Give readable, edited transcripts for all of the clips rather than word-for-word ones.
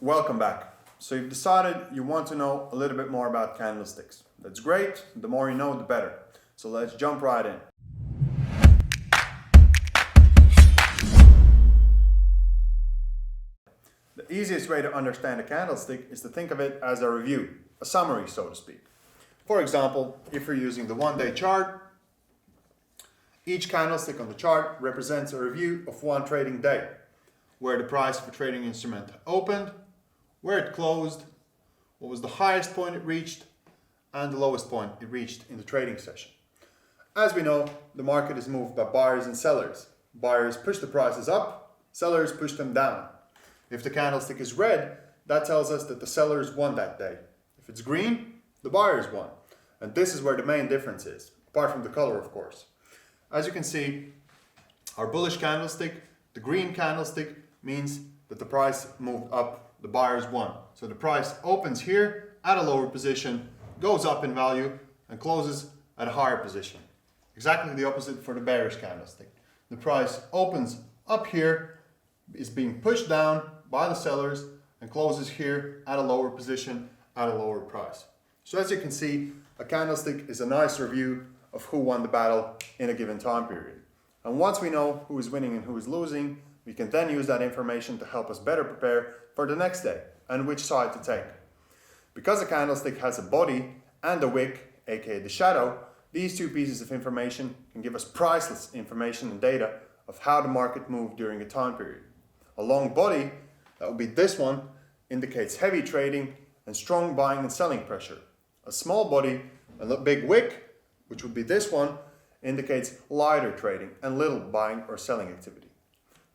Welcome back. So you've decided you want to know a little bit more about candlesticks. That's great. The more you know, the better. So let's jump right in. The easiest way to understand a candlestick is to think of it as a review, a summary, so to speak. For example, if you're using the one-day chart, each candlestick on the chart represents a review of one trading day, where the price of a trading instrument opened, where it closed, what was the highest point it reached, and the lowest point it reached in the trading session. As we know, the market is moved by buyers and sellers. Buyers push the prices up, sellers push them down. If the candlestick is red, that tells us that the sellers won that day. If it's green, the buyers won. And this is where the main difference is, apart from the color, of course. As you can see, our bullish candlestick, the green candlestick, means that the price moved up, the buyers won. So the price opens here at a lower position, goes up in value, and closes at a higher position. Exactly the opposite for the bearish candlestick. The price opens up here, is being pushed down by the sellers, and closes here at a lower position at a lower price. So as you can see, a candlestick is a nice review of who won the battle in a given time period. And once we know who is winning and who is losing, we can then use that information to help us better prepare for the next day and which side to take. Because a candlestick has a body and a wick, aka the shadow, these two pieces of information can give us priceless information and data of how the market moved during a time period. A long body, that would be this one, indicates heavy trading and strong buying and selling pressure. A small body, a big wick, which would be this one, indicates lighter trading and little buying or selling activity.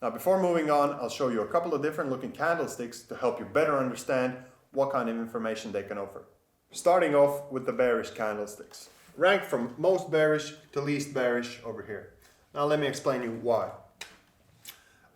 Now before moving on, I'll show you a couple of different looking candlesticks to help you better understand what kind of information they can offer. Starting off with the bearish candlesticks, ranked from most bearish to least bearish over here. Now let me explain you why.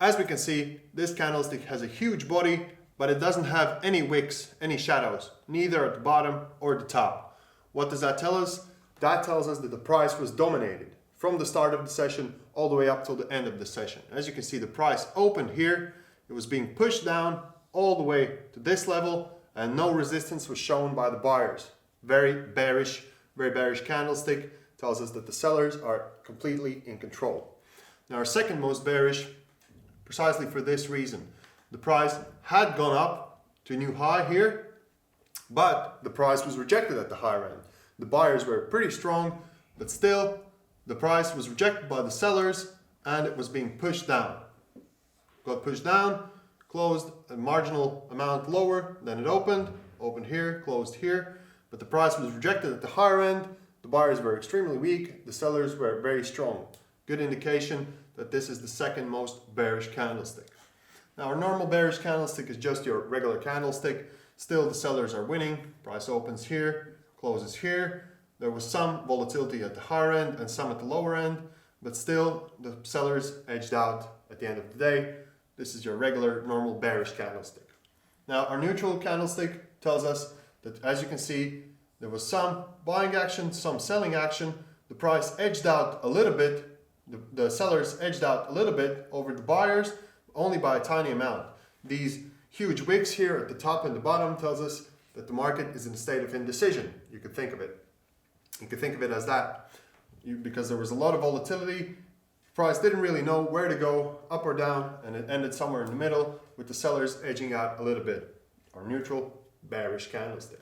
As we can see, this candlestick has a huge body, but it doesn't have any wicks, any shadows, neither at the bottom or the top. What does that tell us? That tells us that the price was dominated from the start of the session all the way up till the end of the session. As you can see, the price opened here, it was being pushed down all the way to this level, and no resistance was shown by the buyers. Very bearish candlestick, tells us that the sellers are completely in control. Now our second most bearish, precisely for this reason. The price had gone up to a new high here, but the price was rejected at the higher end. The buyers were pretty strong, but still the price was rejected by the sellers and it was being pushed down. Got pushed down, closed a marginal amount lower than it opened here, closed here, but the price was rejected at the higher end. The buyers were extremely weak, the sellers were very strong. Good indication that this is the second most bearish candlestick. Now our normal bearish candlestick is just your regular candlestick. Still the sellers are winning. Price opens here, closes here. There was some volatility at the higher end and some at the lower end, but still the sellers edged out at the end of the day. This is your regular normal bearish candlestick. Now our neutral candlestick tells us that, as you can see, there was some buying action, some selling action. The price edged out a little bit. The sellers edged out a little bit over the buyers, only by a tiny amount. These huge wicks here at the top and the bottom tells us that the market is in a state of indecision. You could think of it. You could think of it as that. Because there was a lot of volatility, the price didn't really know where to go, up or down, and it ended somewhere in the middle with the sellers edging out a little bit. Our neutral bearish candlestick.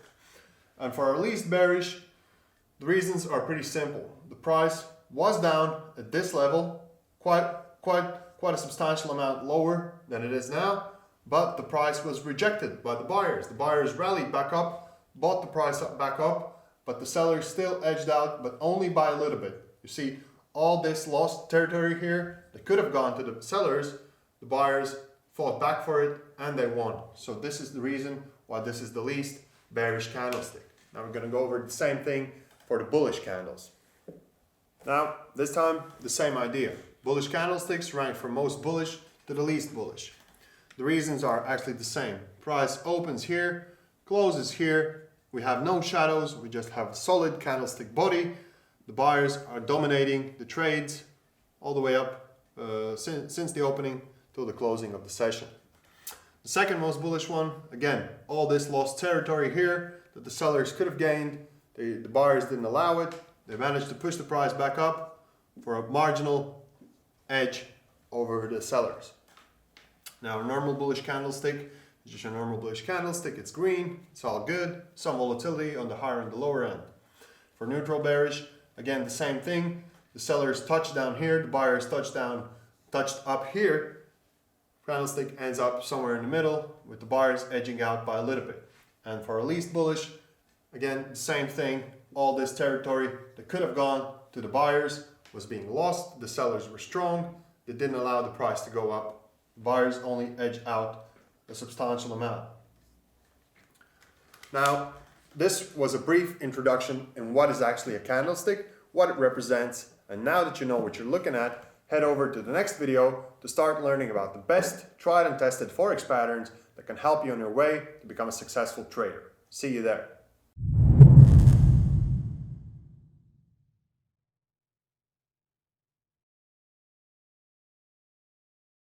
And for our least bearish, the reasons are pretty simple. The price was down at this level, quite a substantial amount lower than it is now, but the price was rejected by the buyers. The buyers rallied back up, bought the price back up, but the sellers still edged out, but only by a little bit. You see, all this lost territory here that could have gone to the sellers, the buyers fought back for it and they won. So this is the reason why this is the least bearish candlestick. Now we're going to go over the same thing for the bullish candles. Now, this time, the same idea. Bullish candlesticks rank from most bullish to the least bullish. The reasons are actually the same. Price opens here, closes here. We have no shadows, we just have a solid candlestick body. The buyers are dominating the trades all the way up since the opening till the closing of the session. The second most bullish one, again, all this lost territory here that the sellers could have gained. The buyers didn't allow it. They managed to push the price back up for a marginal edge over the sellers. Now, a normal bullish candlestick is just a normal bullish candlestick. It's green, it's all good. Some volatility on the higher and the lower end. For neutral bearish, again, the same thing. The sellers touched down here, the buyers touched up here. Candlestick ends up somewhere in the middle with the buyers edging out by a little bit. And for a least bullish, again, the same thing. All this territory that could have gone to the buyers was being lost. The sellers were strong. They didn't allow the price to go up. The buyers only edge out a substantial amount. Now, this was a brief introduction in what is actually a candlestick, what it represents, and now that you know what you're looking at, head over to the next video to start learning about the best tried and tested Forex patterns that can help you on your way to become a successful trader. See you there.